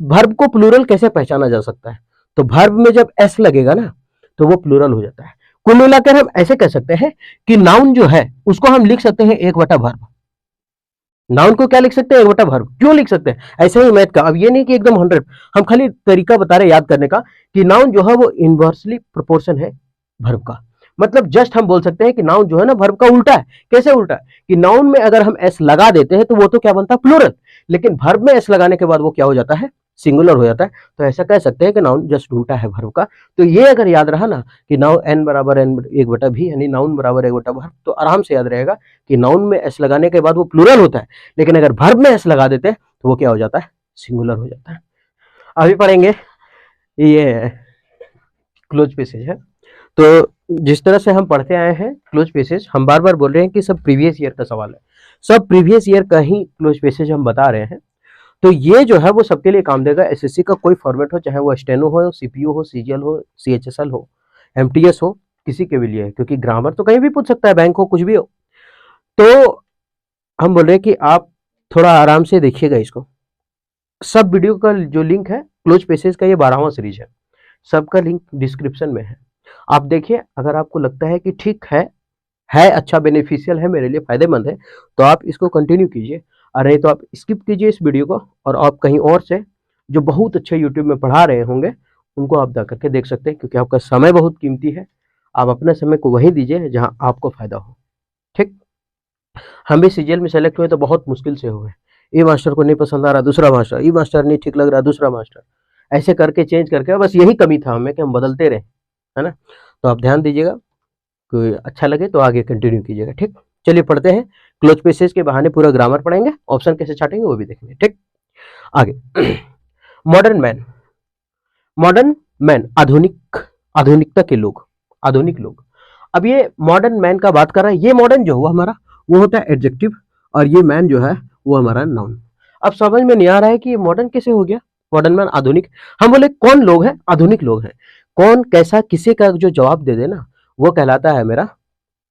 Verb को plural कैसे पहचाना जा सकता है? तो वर्ब में जब एस लगेगा ना तो वो प्लूरल हो जाता है। कुल मिलाकर हम ऐसे कह सकते हैं कि नाउन जो है उसको हम लिख सकते हैं एक बटा वर्ब। नाउन को क्या लिख सकते हैं? एक बटा वर्ब। क्यों लिख सकते हैं? ऐसे ही मैथ का। अब ये नहीं कि एकदम 100, हम खाली तरीका बता रहे याद करने का कि नाउन जो है वो इनवर्सली प्रोपोर्शन है वर्ब का। मतलब जस्ट हम बोल सकते हैं कि नाउन जो है ना वर्ब का उल्टा है। कैसे उल्टा है? कि नाउन में अगर हम एस लगा देते हैं तो वो तो क्या बनता है? प्लूरल। लेकिन वर्ब में एस लगाने के बाद वो क्या हो जाता है? सिंगुलर हो जाता है। तो ऐसा कह सकते हैं कि नाउन जस्ट उल्टा है वर्ब का। तो ये अगर याद रहा ना कि नाउन एन बराबर एन एक बटा भी, यानी नाउन बराबर एक बटा वर्ब, तो आराम से याद रहेगा कि नाउन में एस लगाने के बाद वो प्लूरल होता है, लेकिन अगर वर्ब में एस लगा देते हैं तो वो क्या हो जाता है? सिंगुलर हो जाता है। अभी पढ़ेंगे ये क्लोज पैसेज है। तो जिस तरह से हम पढ़ते आए हैं क्लोज पैसेज, हम बार बार बोल रहे हैं कि सब प्रीवियस ईयर का सवाल है, सब प्रीवियस ईयर का ही क्लोज पैसेज हम बता रहे हैं। तो ये जो है वो सबके लिए काम देगा। एसएससी का कोई फॉर्मेट हो, चाहे वो स्टेनो हो, सीपीयू हो, सीजीएल हो, सीएचएसएल हो, एमटीएस हो, किसी के भी लिए, क्योंकि ग्रामर तो कहीं भी पूछ सकता है, बैंक हो, कुछ भी हो। तो हम बोल रहे हैं कि आप थोड़ा आराम से देखिएगा इसको। सब वीडियो का जो लिंक है क्लोज पैसेज का, ये 12वां सीरीज है, सबका लिंक डिस्क्रिप्शन में है। आप देखिए, अगर आपको लगता है कि ठीक है अच्छा, बेनिफिशियल है, मेरे लिए फायदेमंद है, तो आप इसको कंटिन्यू कीजिए। और नहीं तो आप स्किप कीजिए इस वीडियो को, और आप कहीं और से जो बहुत अच्छे यूट्यूब में पढ़ा रहे होंगे उनको आप जा करके देख सकते हैं, क्योंकि आपका समय बहुत कीमती है। आप अपने समय को वहीं दीजिए जहां आपको फायदा हो। ठीक। हम भी सीजीएल में सेलेक्ट हुए तो बहुत मुश्किल से हुए। ई मास्टर को नहीं पसंद आ रहा, दूसरा मास्टर, ई मास्टर नहीं ठीक लग रहा, दूसरा मास्टर, ऐसे करके चेंज करके, बस यही कमी था हमें कि हम बदलते रहे, है ना। तो आप ध्यान दीजिएगा, कोई अच्छा लगे तो आगे कंटिन्यू कीजिएगा। ठीक, चलिए पढ़ते हैं। क्लोज पैसेज के बहाने पूरा ग्रामर पढ़ेंगे, ऑप्शन कैसे छाटेंगे वो भी देखेंगे। ठीक, आगे। मॉडर्न मैन, मॉडर्न मैन आधुनिकता के लोग, आधुनिक लोग। अब ये मॉडर्न मैन का बात कर रहा है। ये मॉडर्न जो हुआ हमारा वो होता है एडजेक्टिव, और ये मैन जो है वो हमारा नाउन। अब समझ में नहीं आ रहा है कि ये मॉडर्न कैसे हो गया, मॉडर्न मैन आधुनिक। हम बोले कौन लोग हैं? आधुनिक लोग हैं। कौन, कैसा, किसी का जो जवाब दे देना वो कहलाता है मेरा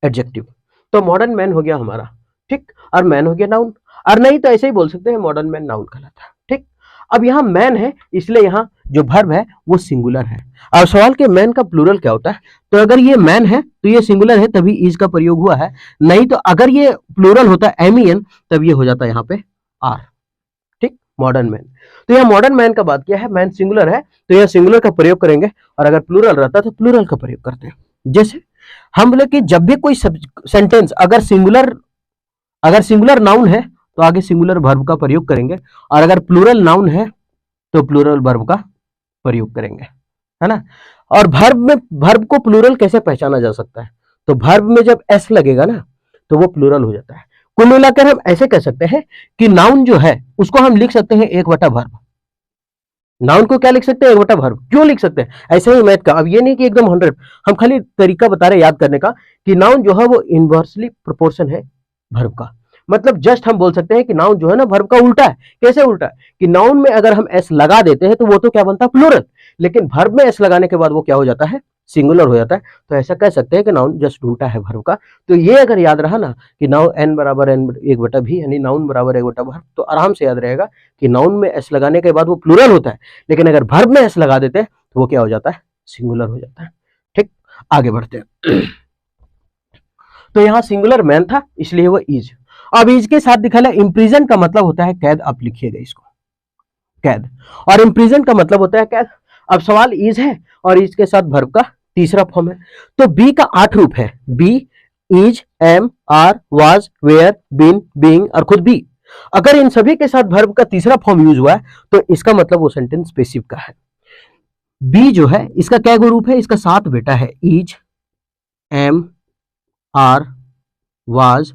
एडजेक्टिव। तो मॉडर्न मैन हो गया हमारा, ठीक, और मैन हो गया नाउन। और नहीं तो ऐसे ही बोल सकते हैं मॉडर्न मैन नाउन कहलाता है। ठीक, अब यहाँ मैन है इसलिए यहाँ जो वर्ब है वो सिंगुलर है। और सवाल के मैन का प्लूरल क्या होता है? तो अगर ये मैन है तो ये सिंगुलर है, तभी इज का प्रयोग हुआ है। नहीं तो अगर ये प्लूरल होता है एम तब ये हो जाता है यहाँ पे आर। ठीक, मॉडर्न मैन। तो यह मॉडर्न मैन का बात किया है, मैन सिंगुलर है तो यह सिंगुलर का प्रयोग करेंगे, और अगर प्लूरल रहता तो प्लूरल का प्रयोग करते हैं। जैसे हम बोले कि जब भी कोई सेंटेंस अगर सिंगुलर नाउन है तो आगे सिंगुलर वर्ब का प्रयोग करेंगे, और अगर प्लूरल नाउन है तो प्लूरल वर्ब का प्रयोग करेंगे, है ना। और वर्ब को प्लूरल कैसे पहचाना जा सकता है? तो वर्ब में जब एस लगेगा ना तो वो प्लूरल हो जाता है। कुल मिलाकर हम ऐसे कह सकते हैं कि नाउन जो है उसको हम लिख सकते हैं एक बटा वर्ब। नाउन को क्या लिख सकते हैं? एक बटा वर्ब। क्यों लिख सकते हैं? ऐसे ही मैथ का। अब ये नहीं कि एकदम 100, हम खाली तरीका बता रहे याद करने का कि नाउन जो है वो इनवर्सली प्रोपोर्शन है वर्ब का। मतलब जस्ट हम बोल सकते हैं कि नाउन जो है ना वर्ब का उल्टा है। कैसे उल्टा है? कि नाउन में अगर हम एस लगा देते हैं तो वो तो क्या बनता है? प्लूरल। लेकिन वर्ब में एस लगाने के बाद वो क्या हो जाता है? सिंगुलर हो जाता है। तो ऐसा कह सकते हैं कि नाउन जस्ट उल्टा है वर्ब का। तो ये अगर याद रहा ना कि नाउन एन बराबर एन एक बटा भी, यानी नाउन बराबर एक बटा वर्ब, तो आराम से याद रहेगा कि नाउन में एस लगाने के बाद वो प्लूरल होता है, लेकिन अगर वर्ब में एस लगा देते हैं तो वो क्या हो जाता है? सिंगुलर हो जाता है। ठीक, आगे बढ़ते हैं। तो यहाँ सिंगुलर मैन था इसलिए वो इज। अब इज के साथ दिखा है इम्प्रिजन का मतलब होता है कैद। आप लिखिएगा इसको, कैद, और इम्प्रिजन का मतलब होता है कैद। अब सवाल इज है और इज के साथ वर्ब का तीसरा फॉर्म है। तो बी का 8 रूप है, be, is, am, are, was, were, been, being और खुद बी। अगर इन सभी के साथ वर्ब का तीसरा फॉर्म यूज हुआ है तो इसका मतलब वो सेंटेंस पैसिव का है। बी जो है इसका क्या रूप है? इसका 7 बेटा है, is, am, are, was,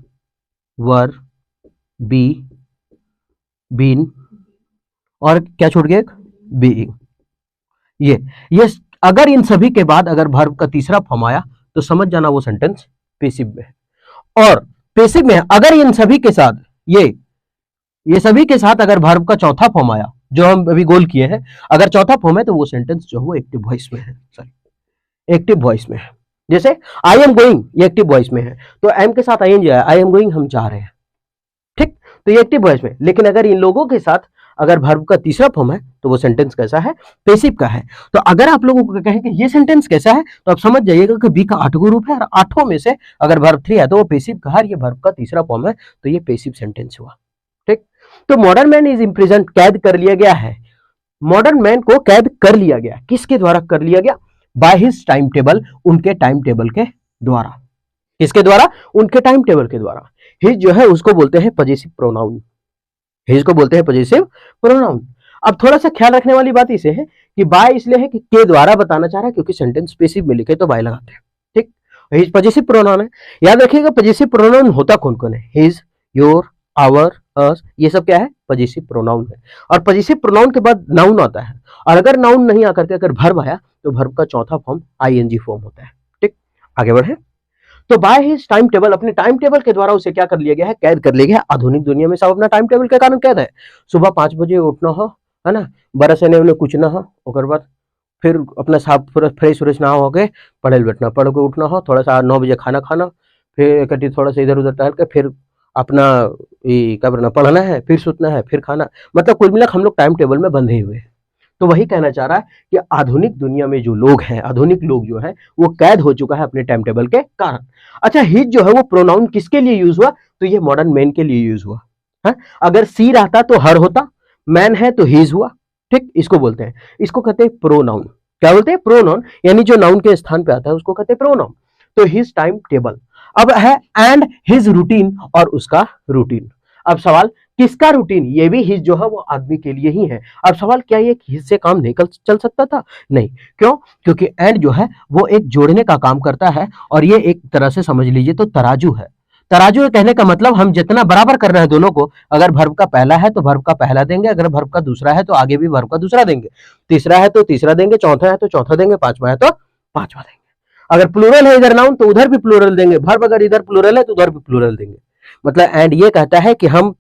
were, be, been और क्या छूट गया? बीइंग। ये अगर इन सभी के बाद अगर वर्ब का तीसरा फॉर्म आया तो समझ जाना वो सेंटेंस पैसिव में है। और पैसिव में अगर इन सभी के साथ ये सभी के साथ अगर वर्ब का चौथा फॉर्म आया, जो हम अभी गोल किए हैं, अगर चौथा फॉर्म है तो वो सेंटेंस जो है वो एक्टिव वॉइस में है। सॉरी, एक्टिव वॉइस में है। जैसे आई एम गोइंग, ये एक्टिव वॉइस में है, तो एम के साथ आई एन जी आया, आई एम गोइंग, हम जा रहे हैं। ठीक, तो ये एक्टिव वॉइस में। लेकिन अगर इन लोगों के साथ अगर वर्ब का तीसरा फॉर्म है तो वो सेंटेंस कैसा है, पैसिव का है। तो अगर आप लोगों को कहें कि ये सेंटेंस कैसा है तो आप समझ जाइएगा कि बी का 8 गो रूप है और 8 में से अगर वर्ब 3 है तो वो पैसिव का है, ये वर्ब का तीसरा फॉर्म है तो ये पैसिव सेंटेंस हुआ। ठीक, तो मॉडर्न मैन इज इम्प्रिजन्ड, कैद कर लिया गया है। मॉडर्न मैन को कैद कर लिया गया, किसके द्वारा कर लिया गया, बाय हिज टाइम टेबल, उनके टाइम टेबल के द्वारा। किसके द्वारा, उनके टाइम टेबल के द्वारा। हिज जो है उसको बोलते हैं पजेसिव प्रोनाउन, हिज को बोलते हैं पजेसिव प्रोनाउन। अब थोड़ा सा ख्याल रखने वाली बात इसे है कि बाय इसलिए है कि के द्वारा बताना चाह रहा है, क्योंकि सेंटेंस पैसिव में लिखे तो बाय लगाते हैं। ठीक, हिज पजेसिव प्रोनाउन है। याद रखिएगा पजेसिव प्रोनाउन होता कौन कौन है, हिज, योर, आवर, अस, ये सब क्या है, पजेसिव प्रोनाउन है। और पजेसिव प्रोनाउन के बाद नाउन आता है, और अगर नाउन नहीं आकर के अगर वर्ब आया तो वर्ब का चौथा फॉर्म आईएनजी फॉर्म होता है। ठीक, आगे बढ़े। तो बाय हिज टाइम टेबल, अपने टाइम टेबल के द्वारा उसे क्या कर लिया गया है, कैद कर लिया गया है। आधुनिक दुनिया में सब अपना टाइम टेबल के कारण कैद है। सुबह 5 बजे उठना हो, है ना, बरस एने उन्हें कुछ ना हो, ओकर बाद फिर अपना साफ फ्रेश व्रेश ना हो के पढ़े बैठना, पढ़ के उठना हो, थोड़ा सा 9 बजे खाना खाना, फिर इकट्ठी थोड़ा सा इधर उधर टहल के फिर अपना क्या करना, पढ़ना है, फिर सोतना है, फिर खाना। मतलब कुल मिलाकर हम लोग टाइम टेबल में बंधे हुए हैं। तो वही कहना चाह रहा है कि आधुनिक दुनिया में जो लोग हैं, आधुनिक लोग जो है वो कैद हो चुका है अपने टाइम टेबल के कारण। अच्छा, हिज जो है वो प्रोनाउन किसके लिए यूज हुआ, तो ये मॉडर्न मैन के लिए यूज हुआ है। अगर सी रहता तो हर होता, मैन है तो हिज हुआ। ठीक, इसको बोलते हैं, इसको कहते हैं प्रोनाउन। क्या बोलते हैं, प्रोनाउन, यानी जो नाउन के स्थान पे आता है उसको कहते हैं प्रोनाउन। तो हिज टाइम टेबल। अब है एंड हिज रूटीन, और उसका रूटीन। अब सवाल, किसका रूटीन, ये भी हिज जो है वो आदमी के लिए ही है। अब सवाल, क्या ये हिज से काम नहीं चल सकता था, नहीं, क्यों, क्योंकि एंड जो है वो एक जोड़ने का काम करता है, और ये एक तरह से समझ लीजिए तो तराजू है। तराजू कहने का मतलब हम जितना बराबर कर रहे हैं दोनों को, अगर वर्ब का पहला है तो वर्ब का पहला देंगे, अगर वर्ब का दूसरा है तो आगे भी वर्ब का दूसरा देंगे, तीसरा है तो तीसरा देंगे, चौथा है तो चौथा देंगे, पांचवा है तो पांचवा देंगे। अगर प्लूरल है इधर नाउन तो उधर भी प्लूरल देंगे, वर्ब अगर इधर प्लूरल है तो उधर भी प्लूरल देंगे। मतलब एंड ये कहता है कि हम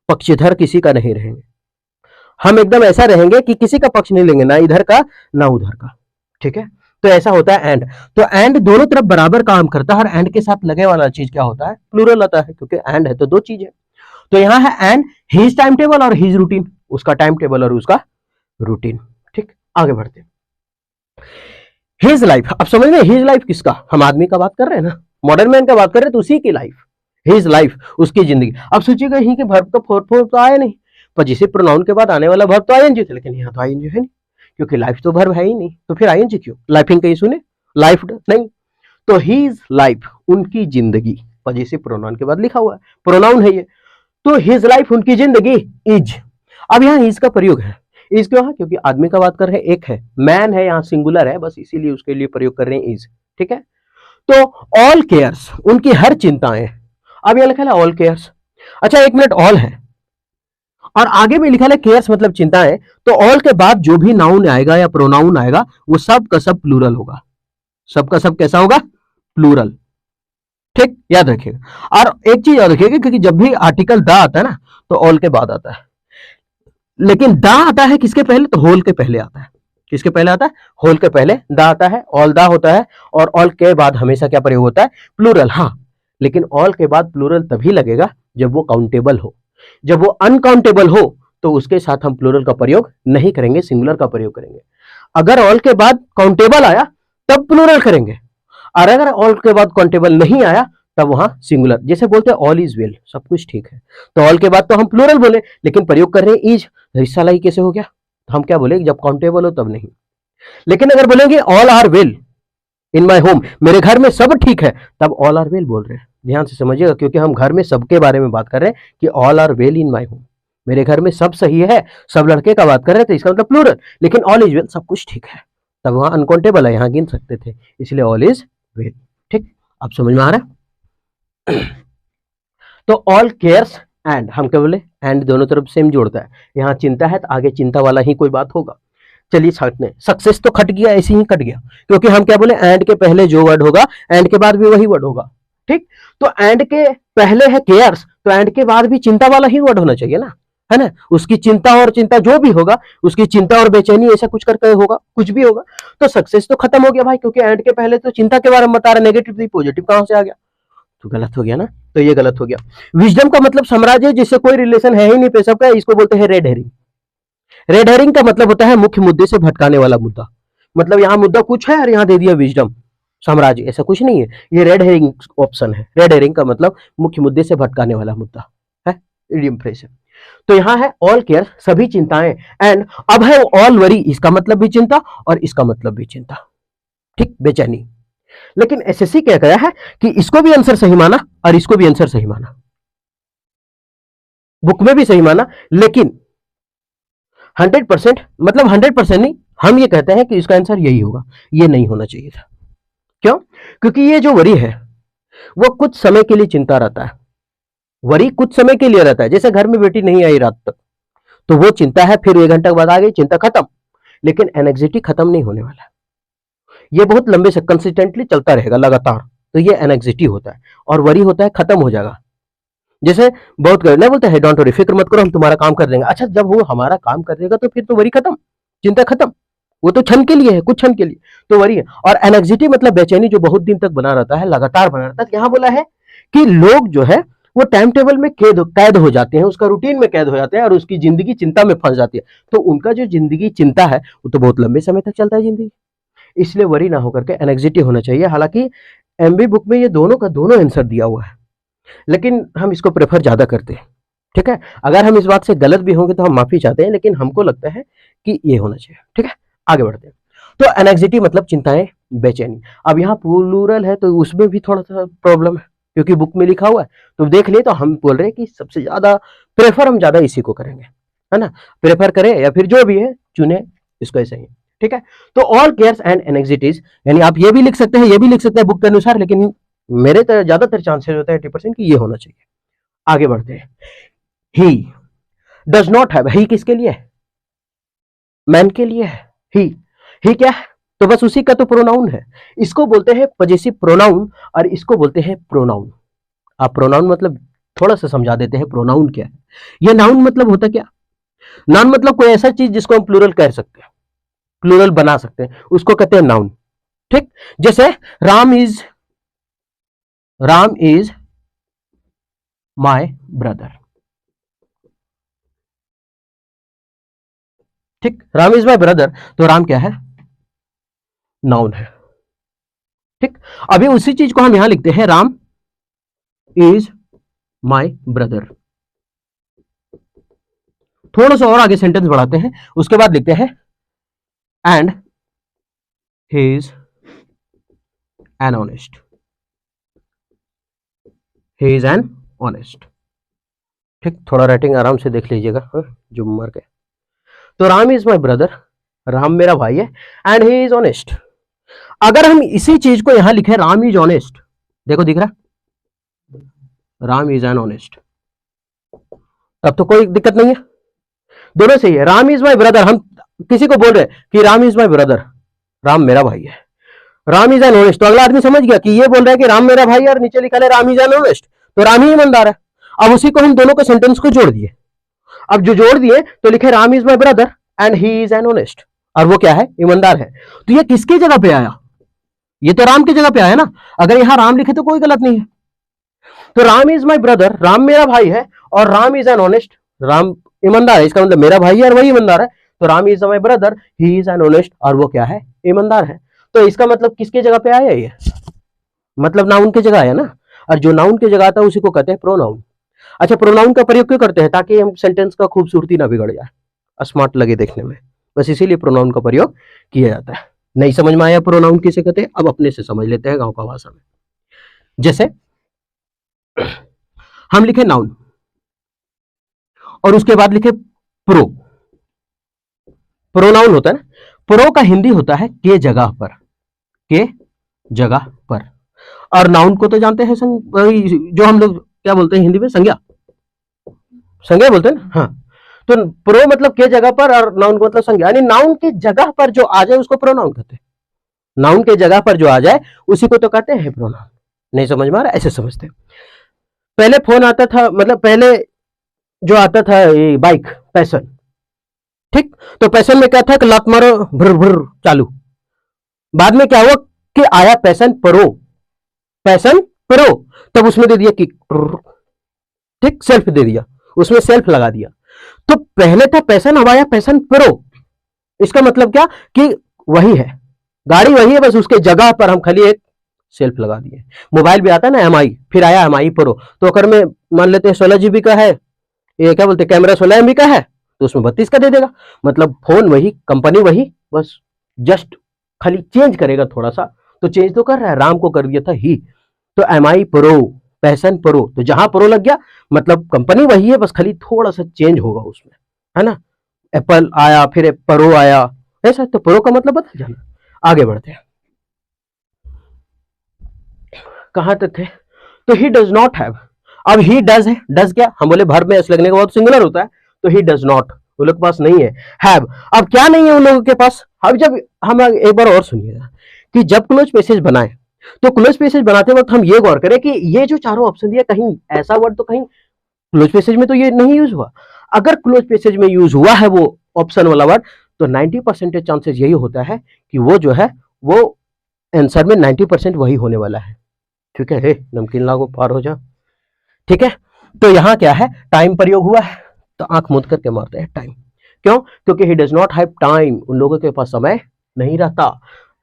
पक्षधर किसी का नहीं रहेंगे, हम एकदम ऐसा रहेंगे कि किसी का पक्ष नहीं लेंगे, ना इधर का ना उधर का। ठीक है, तो ऐसा होता है एंड। तो एंड दोनों तरफ बराबर काम करता है, और एंड के साथ लगे वाला चीज क्या होता है, प्लूरल आता है, क्योंकि एंड है तो दो चीज है। तो यहाँ है एंड हिज टाइम टेबल और हिज रूटीन, उसका टाइम टेबल और उसका रूटीन। ठीक, आगे बढ़ते। हिज लाइफ, अब समझ में, हिज लाइफ किसका, हम आदमी का बात कर रहे हैं ना, मॉडर्न मैन का बात कर रहे हैं, तो उसी की लाइफ, हिज लाइफ, उसकी जिंदगी। अब सोचिएगा ही कि वर्ब का फोर्थ फॉर्म तो आया नहीं, पर जिसे प्रोनाउन के बाद आने वाला वर्ब तो आईएनजी था, लेकिन यहाँ तो आईएनजी है नहीं, क्योंकि लाइफ तो वर्ब है ही नहीं, तो फिर आईएनजी क्यों, लाइफिंग कहीं सुने, लाइफ नहीं। तो हिज लाइफ, उनकी जिंदगी, पजेसिव प्रोनाउन के बाद लिखा हुआ है, प्रोनाउन है ये। तो हिज लाइफ, उनकी जिंदगी, इज। अब यहाँ इज का प्रयोग है, इज क्यों है, क्योंकि आदमी का बात कर रहे हैं, एक है, मैन है, यहाँ सिंगुलर है, बस इसीलिए उसके लिए प्रयोग कर रहे हैं इज। ठीक है, तो ऑल केयर्स, उनकी हर चिंताएं। अब यह लिखा है ऑल केयर्स। अच्छा, एक मिनट, ऑल है और आगे में लिखा है केयर्स मतलब चिंताएं, तो ऑल के बाद जो भी नाउन आएगा या प्रोनाउन आएगा वो सब का सब प्लूरल होगा, सबका सब कैसा होगा, प्लूरल। ठीक, याद रखिएगा। और एक चीज याद रखिएगा, क्योंकि जब भी आर्टिकल द आता है ना तो ऑल के बाद आता है, लेकिन द आता है किसके पहले, तो होल के पहले आता है। किसके पहले आता है, होल के पहले द आता है, ऑल द होता है, और ऑल के बाद हमेशा क्या प्रयोग होता है, प्लूरल। हाँ, लेकिन ऑल के बाद प्लूरल तभी लगेगा जब वो काउंटेबल हो। जब वो अनकाउंटेबल हो तो उसके साथ हम प्लूरल का प्रयोग नहीं करेंगे, सिंगुलर का प्रयोग करेंगे। अगर ऑल के बाद काउंटेबल आया तब प्लूरल करेंगे, और अगर ऑल के बाद काउंटेबल नहीं आया तब वहां सिंगुलर। जैसे बोलते हैं ऑल इज वेल, सब कुछ ठीक है, तो ऑल के बाद तो हम प्लूरल बोले, लेकिन प्रयोग कर रहे हैं इज, हिस्सा लाई कैसे हो गया, तो हम क्या बोले, जब काउंटेबल हो तब नहीं। लेकिन अगर बोलेंगे all are well in my home, मेरे घर में सब ठीक है, तब ऑल आर वेल बोल रहे हैं। ध्यान से समझिएगा, क्योंकि हम घर में सबके बारे में बात कर रहे हैं कि all are well in my home, मेरे घर में सब सही है, सब लड़के का बात कर रहे थे, इसका मतलब प्लूरल। लेकिन ऑल इज वेल, सब कुछ ठीक है, तब वहां अनकाउंटेबल है, यहाँ गिन सकते थे, इसलिए ऑल इज वेल। ठीक, अब समझ में आ रहा है। तो ऑल केयर्स एंड, हम क्या बोले, एंड दोनों तरफ सेम जोड़ता है, यहाँ चिंता है तो आगे चिंता वाला ही कोई बात होगा। चलिए छाटने, सक्सेस तो खट गया, ऐसे ही कट गया, क्योंकि हम क्या बोले, एंड के पहले जो वर्ड होगा एंड के बाद भी वही वर्ड होगा। ठीक, तो एंड के पहले है केयर्स, तो एंड के बाद भी चिंता वाला ही वर्ड होना चाहिए ना, है ना, उसकी चिंता और चिंता जो भी होगा, उसकी चिंता और बेचैनी ऐसा कुछ करके होगा, कुछ भी होगा। तो सक्सेस तो खत्म हो गया भाई, क्योंकि एंड के पहले तो चिंता के बारे में बता रहे, नेगेटिव थी, पॉजिटिव कहां से आ गया, तो गलत हो गया ना, तो ये गलत हो गया। विजडम का मतलब साम्राज्य जिससे कोई रिलेशन है ही नहीं पे सबका, इसको बोलते हैं रेड हेरिंग। रेड हेरिंग का मतलब होता है मुख्य मुद्दे से भटकाने वाला मुद्दा। मतलब यहां मुद्दा कुछ है और यहां दे दिया विजडम साम्राज्य, ऐसा कुछ नहीं है, ये रेड हेरिंग ऑप्शन है। रेड हेरिंग का मतलब मुख्य मुद्दे से भटकाने वाला मुद्दा है, इडियम फ्रेज है। तो यहां है ऑल केयर, सभी चिंताएं, एंड अब है ऑल वरी, इसका मतलब भी चिंता और इसका मतलब भी चिंता, ठीक, बेचैनी। लेकिन एसएससी क्या कहा है कि इसको भी आंसर सही माना और इसको भी आंसर सही माना, बुक में भी सही माना, लेकिन 100% मतलब 100% नहीं, हम ये कहते हैं कि इसका आंसर यही होगा, ये नहीं होना चाहिए था। क्यों? क्योंकि ये जो वरी है वो कुछ समय के लिए चिंता रहता है, वरी कुछ समय के लिए रहता है, जैसे घर में बेटी नहीं आई रात तक तो वो चिंता है, फिर 1 घंटा बाद आ गई, चिंता खत्म। लेकिन एनेक्सिटी खत्म नहीं होने वाला, ये बहुत लंबे से कंसिस्टेंटली चलता रहेगा लगातार, तो ये एनेक्सिटी होता है। और वरी होता है खत्म हो जाएगा, जैसे बहुत करना बोलते हैं डोंट वरी, फिक्र मत करो हम तुम्हारा काम कर देंगे। अच्छा, जब वो हमारा काम कर देगा तो फिर तो वरी खत्म, चिंता खत्म, वो तो क्षण के लिए है, कुछ क्षण के लिए, तो वरी है। और एनेक्सिटी मतलब बेचैनी जो बहुत दिन तक बना रहता है, लगातार बना रहता है। यहां बोला है कि लोग जो है वो टाइम टेबल में कैद हो जाते हैं, उसका रूटीन में कैद हो जाते हैं और उसकी जिंदगी चिंता में फंस जाती है। तो उनका जो जिंदगी चिंता है वो तो बहुत लंबे समय तक चलता है जिंदगी, इसलिए वरी ना होकर के एनेक्सिटी होना चाहिए। हालांकि एमबी बुक में ये दोनों का दोनों आंसर दिया हुआ है, लेकिन हम इसको प्रेफर ज्यादा करते हैं, ठीक है। अगर हम इस बात से गलत भी होंगे तो हम माफी चाहते हैं, लेकिन हमको लगता है कि ये होना चाहिए, ठीक है। आगे बढ़ते हैं। तो एनेक्सिटी मतलब चिंताएं, बेचैनी। अब यहाँ प्लूरल है तो उसमें भी थोड़ा सा प्रॉब्लम है, क्योंकि बुक में लिखा हुआ है तो देख लिए, तो हम बोल रहे हैं कि सबसे ज्यादा प्रेफर हम ज्यादा इसी को करेंगे, है ना। प्रेफर करें या फिर जो भी है चुने, इसको ऐसे ही, ठीक है। तो ऑल केयर्स एंड एनेक्सिटीज, यानी आप ये भी लिख सकते हैं, ये भी लिख सकते हैं बुक के अनुसार, लेकिन मेरे तो ज्यादातर चांसेस होता है 80% कि ये होना चाहिए। आगे बढ़ते हैं। ही डज नॉट हैव, ही किसके लिए है? मैन के लिए है। ही क्या है? तो बस उसी का तो प्रोनाउन है, इसको बोलते हैं पजेसिव प्रोनाउन और इसको बोलते हैं प्रोनाउन। आप प्रोनाउन मतलब थोड़ा सा समझा देते हैं, प्रोनाउन क्या है। ये नाउन मतलब होता क्या? नाउन मतलब कोई ऐसा चीज जिसको हम प्लूरल कह सकते हैं, प्लूरल बना सकते हैं, उसको कहते हैं नाउन, ठीक। जैसे राम इज माय ब्रदर, ठीक, राम इज माय ब्रदर, तो राम क्या है? नाउन है, ठीक। अभी उसी चीज को हम यहां लिखते हैं, राम इज माय ब्रदर। थोड़ा सा और आगे सेंटेंस बढ़ाते हैं, उसके बाद लिखते हैं and he is an honest, he is an honest, ठीक। थोड़ा राइटिंग आराम से देख लीजिएगा, जो मर गए। तो Ram is my brother, Ram मेरा भाई है, एंड ही इज ऑनेस्ट। अगर हम इसी चीज को यहां लिखे, राम इज ऑनेस्ट, देखो दिख रहा, राम इज एन ऑनेस्ट, तब तो कोई दिक्कत नहीं है, दोनों सही है। राम इज माय ब्रदर, हम किसी को बोल रहे हैं कि Ram is my brother, Ram मेरा भाई है, राम इज एन ऑनेस्ट, तो अगला आदमी समझ गया कि ये बोल रहा है कि राम मेरा भाई है और नीचे लिखा है राम इज एन ऑनेस्ट, तो राम ही ईमानदार है। अब उसी को हम दोनों के सेंटेंस को जोड़ दिए, अब जो जोड़ दिए तो लिखे Ram is my brother and he is an honest, और वो क्या है? ईमानदार है। तो ये किसकी जगह पे आया? ये तो राम की जगह पे आया ना, अगर यहां राम लिखे तो कोई गलत नहीं है। तो Ram is my brother, Ram मेरा भाई है, और Ram is an honest, Ram ईमानदार है, इसका मतलब मेरा भाई है और वही ईमानदार है, तो Ram is my brother, he is an honest, और वो क्या है? ईमानदार है। तो इसका मतलब किसके जगह पे आया ये? मतलब नाउन की जगह आया ना, और जो नाउन की जगह आता है उसी को कहते हैं प्रोनाउन। अच्छा, प्रोनाउन का प्रयोग क्यों करते हैं? ताकि हम सेंटेंस का खूबसूरती ना बिगड़ जाए, स्मार्ट लगे देखने में, बस इसीलिए प्रोनाउन का प्रयोग किया जाता है। नहीं समझ में आया प्रोनाउन किसे कहते हैं? अब अपने से समझ लेते हैं गांव का भाषा में। जैसे हम लिखे नाउन और उसके बाद लिखे प्रो, प्रोनाउन होता है ना, प्रो का हिंदी होता है के जगह पर, के जगह पर। और नाउन को तो जानते हैं जो हम लोग क्या बोलते हैं हिंदी में, संज्ञा, संज्ञा बोलते हैं ना, हाँ। तो प्रो मतलब के जगह पर और नाउन को मतलब संज्ञा, यानी नाउन की जगह पर जो आ जाए उसको प्रोनाउन कहते हैं। नाउन के जगह पर जो आ जाए उसी को तो कहते हैं प्रोनाउन। नहीं समझ में आ रहा? ऐसे समझते हैं। पहले फोन आता था, मतलब पहले जो आता था ये बाइक पैशन, ठीक, तो पैशन में क्या था कि लात मारो भर भर चालू। बाद में क्या हुआ कि आया पैशन प्रो, पैशन प्रो, तब उसमें दे दिया किक, ठीक, सेल्फ दे दिया, उसमें सेल्फ लगा दिया। तो पहले था पैशन, अब आया पैशन प्रो। इसका मतलब क्या कि वही है, गाड़ी वही है, बस उसके जगह पर हम खाली एक सेल्फ लगा दिए। मोबाइल भी आता है ना एम आई, फिर आया एम आई प्रो, तो अगर में मान लेते हैं 16 GB का है, ये क्या बोलते हैं कैमरा 16 MB का है, तो उसमें 32 का दे देगा। मतलब फोन वही, कंपनी वही, बस जस्ट खाली चेंज करेगा थोड़ा सा। तो चेंज तो कर रहा है, राम को कर दिया था ही। तो एम आई प्रो, पैशन प्रो, तो जहां प्रो लग गया मतलब कंपनी वही है, बस खाली थोड़ा सा चेंज होगा उसमें, है ना। एप्पल आया, फिर प्रो आया, ऐसा। तो प्रो का मतलब बता जाना। आगे बढ़ते हैं, कहां तक थे। तो ही डज नॉट हैव, अब ही डज है, डज क्या, हम बोले वर्ब में एस लगने के बाद सिंगुलर होता है, तो ही डज नॉट, उन लोग के पास नहीं है। हैव, अब क्या नहीं है उन लोगों के पास। अब जब हम एक बार और सुनिएगा कि जब क्लोज पैसेज बनाए, तो क्लोज पैसेज बनाते वक्त हम ये गौर करें कि ये जो चारों ऑप्शन दिए, कहीं ऐसा वर्ड तो कहीं क्लोज पैसेज में तो ये नहीं यूज हुआ। अगर क्लोज पैसेज में यूज हुआ है वो ऑप्शन वाला वर्ड, तो 90% चांसेस यही होता है कि वो जो है वो आंसर में 90% वही होने वाला है। ठीक है, हे नमकीन लागो पार हो जा। ठीक है, तो यहां क्या है, टाइम प्रयोग हुआ है, तो आंख मूंद करके मारते हैं टाइम। क्यों, क्योंकि he does not have time, उन लोगों के पास समय नहीं रहता,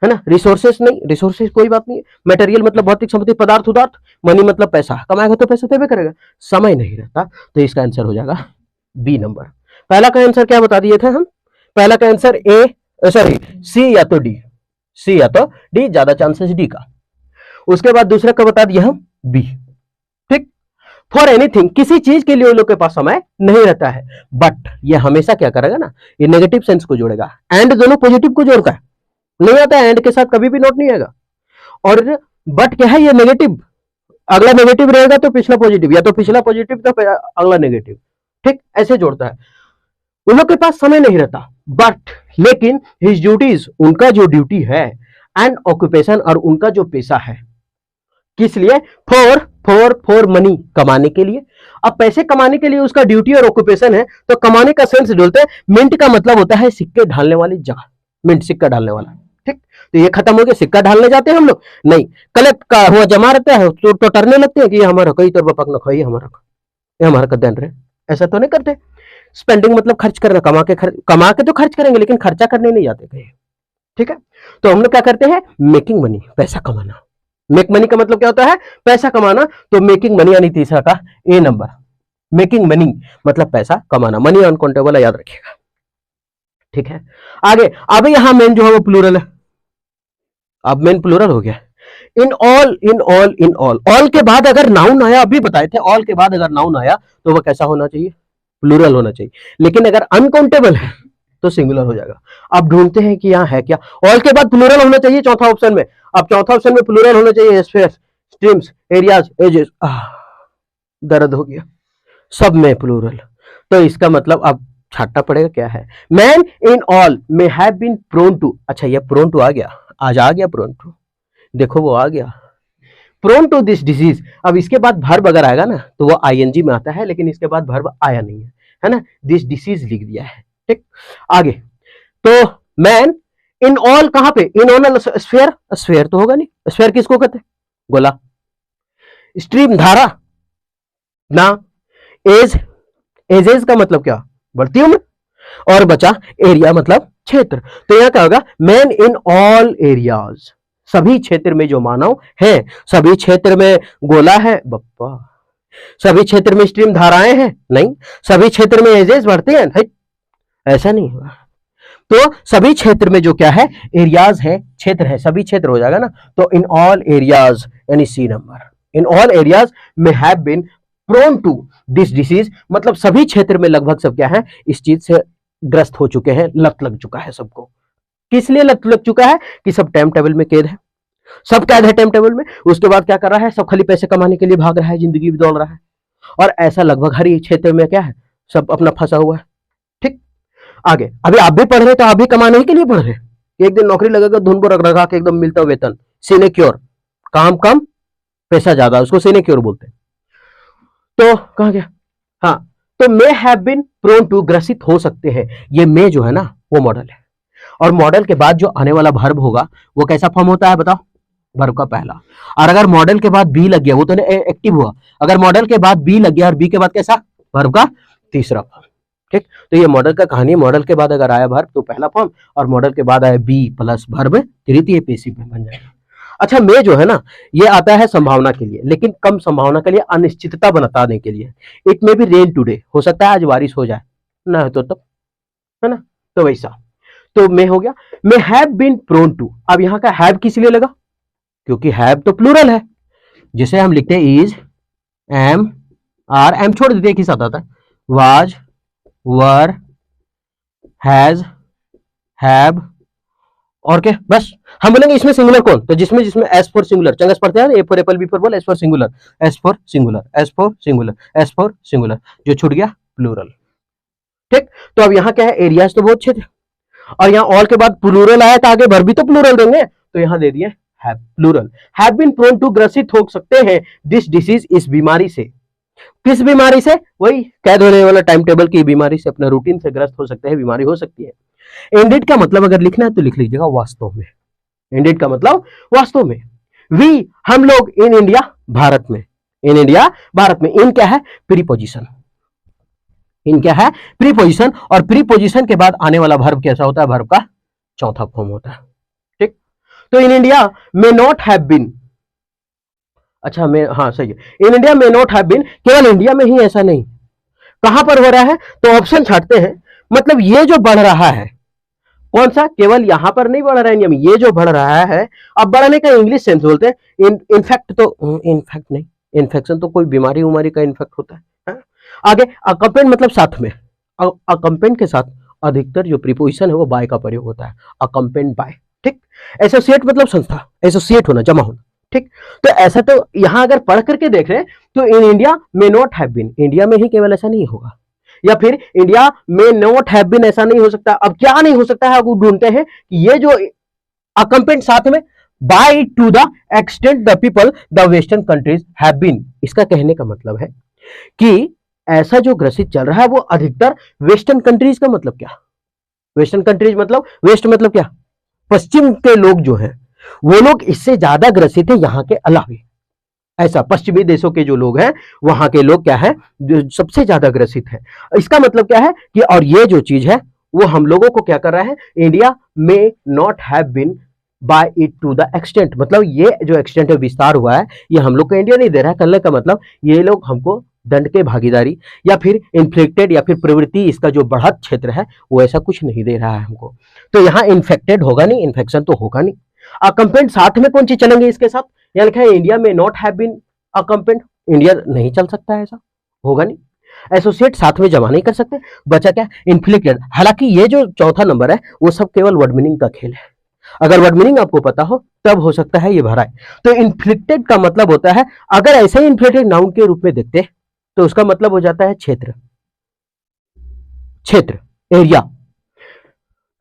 है ना। रिसोर्सेस नहीं, रिसोर्सेस कोई बात नहीं है। मटेरियल मतलब भौतिक संपत्ति, पदार्थ उदार्थ। मनी मतलब पैसा, कमाएगा तो पैसा देवे करेगा। समय नहीं रहता, तो इसका आंसर हो जाएगा बी नंबर। पहला का आंसर क्या बता दिए थे हम, पहला का आंसर ए, सॉरी सी या तो डी, सी या तो डी, ज्यादा चांसेस डी का। उसके बाद दूसरा का बता दिया हम बी। ठीक, फॉर एनीथिंग, किसी चीज के लिए उन लोग के पास समय नहीं रहता है। बट ये हमेशा क्या करेगा ना, ये नेगेटिव सेंस को जोड़ेगा। एंड दोनों पॉजिटिव को जोड़ता है, नहीं आता है एंड के साथ कभी भी नोट नहीं आएगा। और बट क्या है, ये नेगेटिव, अगला नेगेटिव रहेगा तो पिछला पॉजिटिव, या तो पिछला पॉजिटिव तो अगला नेगेटिव। ठीक, ऐसे जोड़ता है। उन लोग के पास समय नहीं रहता, बट लेकिन हिज ड्यूटीज, उनका जो ड्यूटी है, एंड ऑक्यूपेशन, और उनका जो पेशा है, किस लिए, फॉर फॉर फॉर मनी, कमाने के लिए। अब पैसे कमाने के लिए उसका ड्यूटी और ऑक्यूपेशन है, तो कमाने का सेंस बोलते हैं। मिंट का मतलब होता है सिक्के ढालने वाली जगह, मिंट सिक्का ढालने वाला। ठीक, तो ये खत्म हो गया, सिक्का ढालने जाते हैं हम लोग नहीं, कलेक्ट का हुआ जमा रहता है, तो टरने लगते हैं कि ये हमारा कई तरह पक न खाई, हमारा ये हमारा कद्यान रहे, ऐसा तो नहीं करते। स्पेंडिंग मतलब खर्च करना, कमा के तो खर्च करेंगे, लेकिन खर्चा करने नहीं जाते कहीं। ठीक है, तो हम लोग क्या करते हैं, मेकिंग मनी, पैसा कमाना। मेक मनी का मतलब क्या होता है, पैसा कमाना। तो मेकिंग मनी यानी तीसरा का ए नंबर, मेकिंग मनी मतलब पैसा कमाना, मनी अनकाउंटेबल है, याद रखिएगा। ठीक है, आगे अब यहां मेन जो है वो प्लूरल है, अब मेन प्लूरल हो गया। In all, in all, in all, all के बाद अगर नाउन आया, अभी बताए थे, ऑल के बाद अगर नाउन आया तो वह कैसा होना चाहिए, प्लूरल होना चाहिए। लेकिन अगर अनकाउंटेबल है तो सिंगुलर हो जाएगा। अब ढूंढते हैं कि यहाँ है क्या, ऑल के बाद प्लूरल होना चाहिए चौथा ऑप्शन में। अब चौथा ऑप्शन में प्लूरल होना चाहिए, स्फीयर्स, स्ट्रीम्स, एरियाज, एजेस। दर्द हो गया, सब में प्लूरल। तो इसका मतलब अब छाटना पड़ेगा क्या है। Man in all may have been prone to, अच्छा ये प्रोन टू आ गया, आज आ गया प्रोन टू, देखो वो आ गया, प्रोन टू दिस डिजीज। अब इसके बाद वर्ब अगर आएगा ना तो वो आईएनजी में आता है, लेकिन इसके बाद वर्ब आया नहीं है ना, दिस डिसीज लिख दिया है। ठीक, आगे तो मैन इन ऑल, कहां पे, इन ऑल स्फीयर, स्फीयर तो होगा नहीं, स्फीयर किसको कहते हैं, गोला। स्ट्रीम धारा ना, एज, एजेज का मतलब क्या, बढ़ती उम्र, और बचा एरिया मतलब क्षेत्र। तो यहां क्या होगा, मैन इन ऑल एरियाज, सभी क्षेत्र में जो मानव है, सभी क्षेत्र में गोला है बप्पा, सभी क्षेत्र में स्ट्रीम धाराएं हैं नहीं, सभी क्षेत्र में एजेस बढ़ते हैं नहीं, ऐसा नहीं हुआ। तो सभी क्षेत्र में जो क्या है, एरियाज है, क्षेत्र है, सभी क्षेत्र हो जाएगा ना। तो इन ऑल एरियाज यानी C number, in all areas में have been prone to this disease, मतलब सभी क्षेत्र में लगभग सब क्या है, इस चीज से ग्रस्त हो चुके हैं, लत लग चुका है सबको। किस लिए लत लग चुका है कि सब टाइम टेबल में कैद है, सब कैद है टाइम टेबल में। उसके बाद क्या कर रहा है, सब खाली पैसे कमाने के लिए भाग रहा है, जिंदगी भी दौड़ रहा है। और ऐसा लगभग हर एक क्षेत्र में क्या है, सब अपना फंसा हुआ है। ठीक, आगे अभी आप भी पढ़ रहे, तो आप भी कमाने ही के लिए पढ़ रहे। एक दिन नौकरी लगेगा, धुन पर रख के एकदम मिलता वेतन, सिनेक्योर, काम कम पैसा ज्यादा, उसको सिनेक्योर बोलते हैं। तो कहां गया, हाँ, तो may have been prone to, ग्रसित हो सकते हैं। ये मे जो है ना वो मॉडल है, और मॉडल के बाद जो आने वाला वर्ब होगा वो कैसा फॉर्म होता है बताओ, वर्ब का पहला। और अगर मॉडल के बाद बी लग गया, वो तो एक्टिव हुआ, अगर मॉडल के बाद बी लग गया और बी के बाद कैसा, वर्ब का तीसरा फॉर्म। ठीक, तो ये मॉडल का कहानी है। मॉडल के बाद अगर आया वर्ब तो पहला फॉर्म, और मॉडल के बाद आया बी प्लस वर्ब तृतीय पेशिव में बन जाएगा। अच्छा, में जो है ना, ये आता है संभावना के लिए, लेकिन कम संभावना के लिए, अनिश्चितता बताने के लिए। इट में भी रेन टुडे, हो सकता है आज बारिश हो जाए, ना हो तो तब, है ना, तो वैसा। तो में हो गया। May have been prone to, अब यहाँ का हैव किस लिए लगा, क्योंकि हैव तो प्लूरल है, जिसे हम लिखते हैं इज, एम, आर, एम छोड़ देते, एक ही साथ आता है, वाज, वर, हैज, हैव, और क्या, बस। हम बोलेंगे इसमें सिंगुलर कौन, तो जिसमें जिसमें एस फॉर सिंगुलर, चंगस पढ़ते हैं, A for apple, B for ball, S for singular, S for singular, S for singular, S for singular, जो छूट गया प्लूरल। ठीक, तो अब यहाँ क्या है, एरियाज तो बहुत अच्छे थे, और यहाँ ऑल के बाद प्लूरल आया तो आगे वर्ब भी तो प्लूरल देंगे, तो यहाँ दे दिए have, plural. Have been prone to, ग्रसित हो सकते हैं, दिस डिसीज, इस बीमारी से। किस बीमारी से, वही कैद होने वाला टाइम टेबल की बीमारी से, अपना रूटीन से ग्रस्त हो सकते हैं, बीमारी हो सकती है। इंडिड का मतलब अगर लिखना है तो लिख लीजिएगा वास्तव में, इंडिड का मतलब वास्तव में। वी, हम लोग, इन इंडिया, भारत में, इन इंडिया भारत में, इन क्या है, प्रीपोजिशन, इन क्या है, प्रीपोजिशन, और प्रीपोजिशन के बाद आने वाला वर्ब कैसा होता है, वर्ब का चौथा फॉर्म होता है। ठीक, तो in India may not have been, अच्छा मैं, हाँ सही है, in India may not have been, केवल इंडिया में ही ऐसा नहीं, कहां पर हो रहा है, तो ऑप्शन छाटते हैं, मतलब ये जो बढ़ रहा है, कौन सा, केवल यहां पर नहीं बढ़ रहा है इंडिया में, ये जो बढ़ रहा है, अब बढ़ने का इंग्लिश सेंस बोलते हैं, इनफैक्ट तो, इनफैक्ट नहीं, इन्फेक्शन तो कोई बीमारी उमारी का इन्फेक्ट होता है? आगे अकम्पेंड मतलब साथ में, अकम्पेंड के साथ अधिकतर जो प्रीपोजिशन है वो बाय का प्रयोग होता है, अकम्पेंड बाय। ठीक, एसोसिएट मतलब संस्था, एसोसिएट होना, जमा होना। ठीक, तो ऐसा तो यहां अगर पढ़ करके देख रहे हैं तो in India may not have been, India में ही केवल ऐसा नहीं होगा, या फिर इंडिया में नॉट हैव बीन ऐसा नहीं हो सकता। अब क्या नहीं हो सकता है, वो ढूंढते हैं कि ये जो अकम्पेंड साथ में, by to the extent the people the western countries have been, इसका कहने का मतलब है कि ऐसा जो ग्रसित चल रहा है वो अधिकतर वेस्टर्न कंट्रीज का मतलब क्या, वेस्टर्न कंट्रीज मतलब वेस्ट मतलब क्या, पश्चिम के लोग जो हैं वो लोग इससे ज्यादा ग्रसित है यहाँ के अलावे, ऐसा पश्चिमी देशों के जो लोग हैं वहां के लोग क्या है, जो सबसे ज्यादा ग्रसित है। इसका मतलब क्या है कि, और ये जो चीज है वो हम लोगों को क्या कर रहा है, इंडिया में not have been by it to the extent, मतलब ये जो एक्सटेंट है, विस्तार हुआ है, ये हम लोग को इंडिया नहीं दे रहा है, करने का मतलब ये लोग हमको दंड के भागीदारी या फिर इन्फ्लिक्टेड या फिर प्रवृत्ति, इसका जो बढ़त क्षेत्र है वो ऐसा कुछ नहीं दे रहा है हमको। तो यहाँ इन्फेक्टेड होगा नहीं, इन्फेक्शन तो होगा नहीं। अकम्पेंड साथ में कौन चीज चलेंगे इसके साथ, यहाँ लिखा है इंडिया में not have been accompanied, India नहीं चल सकता है, ऐसा होगा नहीं। एसोसिएट साथ में जमा नहीं कर सकते, बचा क्या, इन्फ्लिक्टेड। हालांकि ये जो चौथा नंबर है वो सब केवल वर्ड मीनिंग का खेल है, अगर वर्ड मीनिंग आपको पता हो तब हो सकता है ये भरा है। तो इन्फ्लिक्टेड का मतलब होता है, अगर ऐसे ही इन्फ्लिक्टेड नाउन के रूप में देखते तो उसका मतलब हो जाता है क्षेत्र, क्षेत्र, एरिया।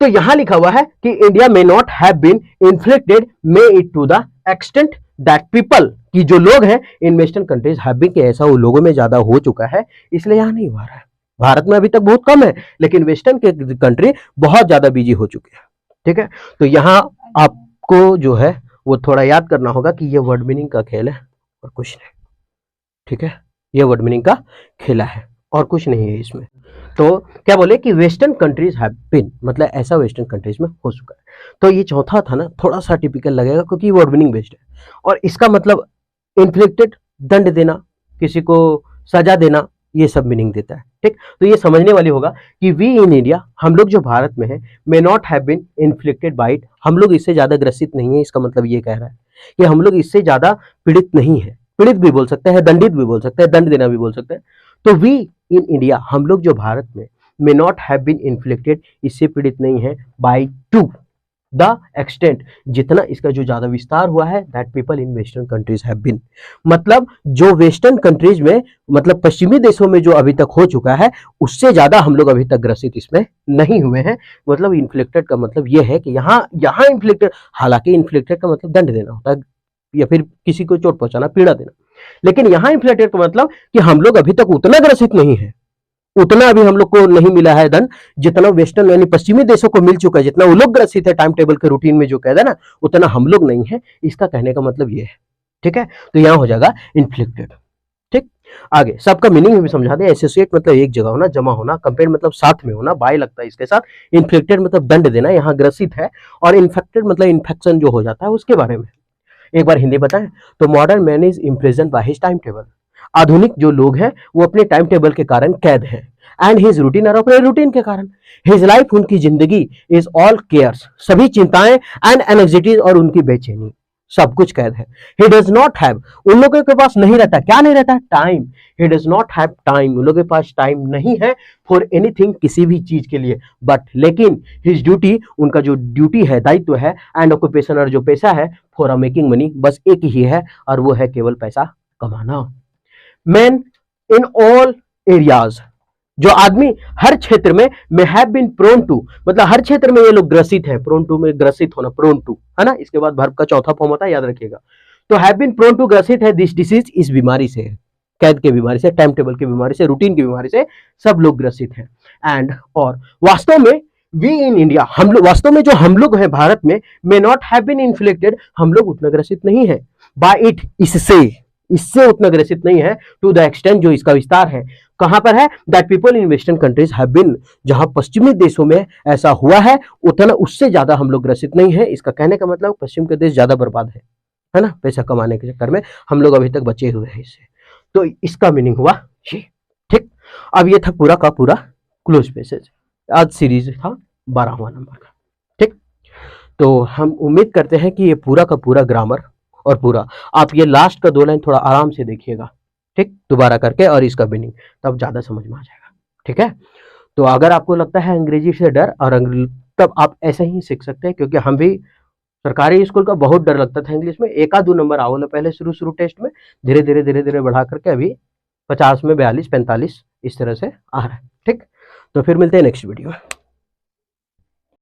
तो यहां लिखा हुआ है कि इंडिया में not have been inflicted may it to the extent that people, कि जो लोग हैं in western countries have been, कि ऐसा वो लोगों में ज्यादा हो चुका है, इसलिए यहां नहीं हुआ रहा है। भारत में अभी तक बहुत कम है, लेकिन वेस्टर्न के कंट्री बहुत ज्यादा बिजी हो चुके हैं। ठीक है, तो यहां आपको जो है वो थोड़ा याद करना होगा कि ये वर्ड मीनिंग का खेल है और कुछ नहीं। ठीक है, ये वर्ड मीनिंग का खेला है और कुछ नहीं है इसमें। तो क्या बोले कि वेस्टर्न कंट्रीज हैव बीन, मतलब ऐसा वेस्टर्न कंट्रीज में हो चुका है। तो ये चौथा था ना, थोड़ा सा टिपिकल लगेगा क्योंकि वर्ड मीनिंग बेस्ड है, और इसका मतलब इन्फ्लिक्टेड, दंड देना, किसी को सजा देना, ये सब मीनिंग देता है। ठीक, तो ये समझने वाली होगा कि वी इन इंडिया, हम लोग जो भारत में है, may not have been inflicted by it, हम लोग इससे ज्यादा ग्रसित नहीं है। इसका मतलब ये कह रहा है कि हम लोग इससे ज्यादा पीड़ित नहीं है, पीड़ित भी बोल सकते हैं, दंडित भी बोल सकते हैं, दंड देना भी बोल सकते हैं। तो वी इन इंडिया, हम लोग जो भारत में, may not have been inflicted, इससे पीड़ित नहीं है, बाय टू द एक्सटेंट, जितना इसका जो ज्यादा विस्तार हुआ है, that people in western countries have been, मतलब जो वेस्टर्न कंट्रीज में, मतलब पश्चिमी देशों में जो अभी तक हो चुका है, उससे ज्यादा हम लोग अभी तक ग्रसित इसमें नहीं हुए हैं। मतलब इन्फ्लिक्टेड का मतलब यह है कि यहाँ इन्फ्लिक्टेड, हालांकि इन्फ्लिक्टेड का मतलब दंड देना होता है या फिर किसी को चोट पहुंचाना, पीड़ा देना, लेकिन यहाँ इन्फ्लिक्टेड का मतलब कि हम लोग अभी तक उतना ग्रसित नहीं है, उतना अभी हम लोग को नहीं मिला है दंड जितना वेस्टर्न यानी पश्चिमी देशों को मिल चुका है, जितना वो लोग ग्रसित है टाइम टेबल के रूटीन में जो कहते हैं ना, उतना हम लोग नहीं है। इसका कहने का मतलब ये है। ठीक है, तो यहां हो जाएगा इन्फ्लिक्टेड। ठीक, आगे सबका मीनिंग भी समझा दें। एसोसिएट मतलब एक जगह होना, जमा होना, कंपेयर मतलब साथ में होना, बाय लगता है इसके साथ, इन्फ्लिक्टेड मतलब दंड देना, यहाँ ग्रसित है, और इन्फेक्टेड मतलब इन्फेक्शन जो हो जाता है उसके बारे में। एक बार हिंदी बताएं तो modern man is imprison by his time table. आधुनिक जो लोग हैं वो अपने टाइम टेबल के कारण कैद हैं, एंड हिज रूटीन और अपने रूटीन के कारण। हिज लाइफ उनकी जिंदगी इज ऑल केयर्स, सभी चिंताएं, एंड एनग्जाइटीज और उनकी बेचैनी, सब कुछ कैद है। ही डज नॉट हैव, उन लोगों के पास नहीं रहता, क्या नहीं रहता? Time. He does not have time, उन लोगों के पास टाइम नहीं है फॉर एनीथिंग, किसी भी चीज के लिए। बट लेकिन हिज ड्यूटी, उनका जो ड्यूटी है, दायित्व है, एंड ऑक्यूपेशन और जो पेशा है, फॉर मेकिंग मनी, बस एक ही है, और वो है केवल पैसा कमाना। मैन इन ऑल एरियाज, जो आदमी हर क्षेत्र में हैव बीन प्रोन टू, मतलब हर क्षेत्र में ये लोग ग्रसित है। प्रोन टू में ग्रसित होना, प्रोन टू है ना, इसके बाद वर्ब का चौथा फॉर्म होता है, याद रखिएगा। तो हैव बीन प्रोन टू, ग्रसित है, दिस डिसीज, इस बीमारी से, कैद के बीमारी से, टाइम टेबल की बीमारी से, रूटीन की बीमारी से सब लोग ग्रसित हैं। एंड और वास्तव में वी इन इंडिया, हम लोग वास्तव में जो हम लोग हैं भारत में, may not have been inflicted, हम लोग उतना ग्रसित नहीं है, बाय इट, इससे उतना ग्रसित नहीं है, टू द एक्सटेंट, जो इसका विस्तार है। कहां पर है? That people in western countries have been, जहां पश्चिमी देशों में ऐसा हुआ है, उतना उससे ज्यादा हम लोग ग्रसित नहीं है। इसका कहने का मतलब पश्चिम के देश ज्यादा बर्बाद है ना, पैसा कमाने के चक्कर में, हम लोग अभी तक बचे हुए हैं इससे। तो इसका मीनिंग हुआ ये, ठीक। अब ये था पूरा का पूरा क्लोज पैसेज, आज सीरीज था 12वां नंबर का, ठीक। तो हम उम्मीद करते हैं कि ये पूरा का पूरा ग्रामर और पूरा, आप ये लास्ट का 2 लाइन थोड़ा आराम से देखिएगा, ठीक, दोबारा करके, और इसका मीनिंग, तब ज्यादा समझ में आ जाएगा, ठीक है। तो अगर आपको लगता है अंग्रेजी से डर, और तब आप ऐसे ही सीख सकते हैं, क्योंकि हम भी सरकारी स्कूल का बहुत डर लगता था इंग्लिश में, 1-2 नंबर आओ ना पहले शुरू टेस्ट में, धीरे धीरे बढ़ा करके अभी 50 में 42, 45 इस तरह से आ रहा है, ठीक। तो फिर मिलते हैं नेक्स्ट वीडियो में।